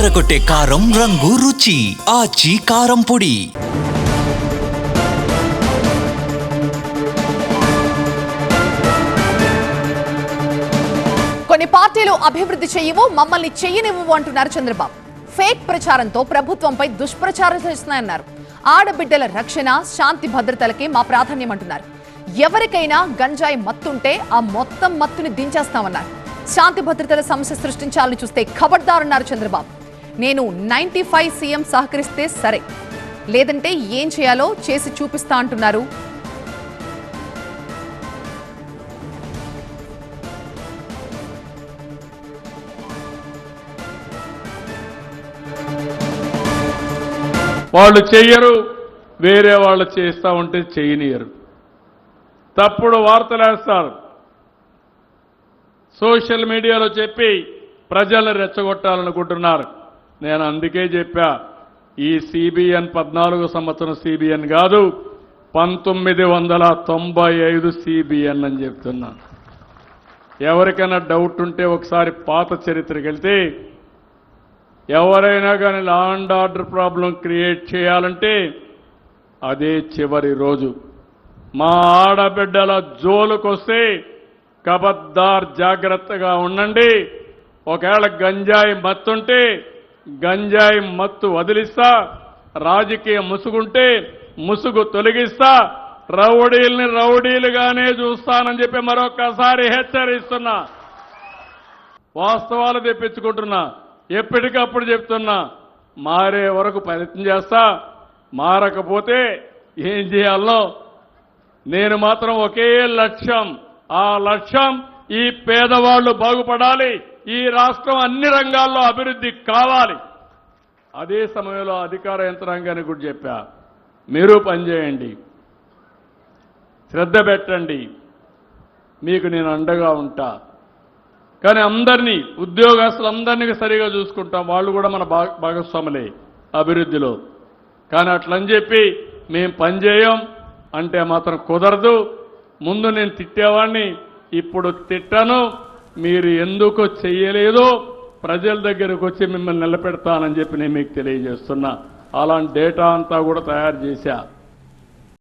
అదరగొట్టే కారం రంగు రుచి ఆచి కారం పొడి. కొన్ని పార్టీలు అభివృద్ధి చేయవు, మమ్మల్ని చెయ్యనివ్వు అంటున్నారు చంద్రబాబు. ఫేక్ ప్రచారంతో ప్రభుత్వంపై దుష్ప్రచారం చేస్తున్నాయన్నారు. ఆడబిడ్డల రక్షణ, శాంతి భద్రతలకి మా ప్రాధాన్యం అంటున్నారు. ఎవరికైనా గంజాయి మత్తుంటే ఆ మొత్తం మత్తుని దించేస్తామన్నారు. శాంతి భద్రతల సమస్య సృష్టించాలని చూస్తే ఖబర్దారన్నారు చంద్రబాబు. నేను 95 సీఎం సహకరిస్తే సరే, లేదంటే ఏం చేయాలో చేసి చూపిస్తా అంటున్నారు. వాళ్ళు చెయ్యరు, వేరే వాళ్ళు చేస్తా ఉంటే చేయనియరు. తప్పుడు వార్తలు వేస్తారు, సోషల్ మీడియాలో చెప్పి ప్రజలను రెచ్చగొట్టాలనుకుంటున్నారు. నేను అందుకే చెప్పా, ఈ సిబిఎన్ 14 సంవత్సరం సిబిఎన్ కాదు, 1995 సిబిఎన్ అని చెప్తున్నాను. ఎవరికైనా డౌట్ ఉంటే ఒకసారి పాత చరిత్రకి వెళ్తే, ఎవరైనా కానీ law and order problem create చేయాలంటే అదే చివరి రోజు. మా ఆడబిడ్డల జోలుకొస్తే కబద్దార్ జాగ్రత్తగా ఉండండి. ఒకవేళ గంజాయి మత్తుంటే గంజాయి మత్తు వదిలిస్తా, రాజకీయ ముసుగుంటే ముసుగు తొలగిస్తా, రౌడీల్ని రౌడీలుగానే చూస్తానని చెప్పి మరొకసారి హెచ్చరిస్తున్నా. వాస్తవాలు తెప్పించుకుంటున్నా, ఎప్పటికప్పుడు చెప్తున్నా. మారే వరకు ప్రయత్నం చేస్తా, మారకపోతే ఏం చేయాలో నేను మాత్రం ఒకే లక్ష్యం. ఆ లక్ష్యం ఈ పేదవాళ్లు బాగుపడాలి, ఈ రాష్ట్రం అన్ని రంగాల్లో అభివృద్ధి కావాలి. అదే సమయంలో అధికార యంత్రాంగానికి కూడా చెప్పా, మీరు పనిచేయండి, శ్రద్ధ పెట్టండి, మీకు నేను అండగా ఉంటా. కానీ అందరినీ, ఉద్యోగస్తులందరినీ సరిగా చూసుకుంటాం, వాళ్ళు కూడా మన భాగస్వాములే అభివృద్ధిలో. కానీ అట్లని చెప్పి మేము పనిచేయం అంటే మాత్రం కుదరదు. ముందు నేను తిట్టేవాడిని, ఇప్పుడు తిట్టను. మీరు ఎందుకు చెయ్యలేదో ప్రజల దగ్గరకు వచ్చి మిమ్మల్ని నిలబెడతానని చెప్పి నేను మీకు తెలియజేస్తున్నా. అలాంటి డేటా అంతా కూడా తయారు చేశా.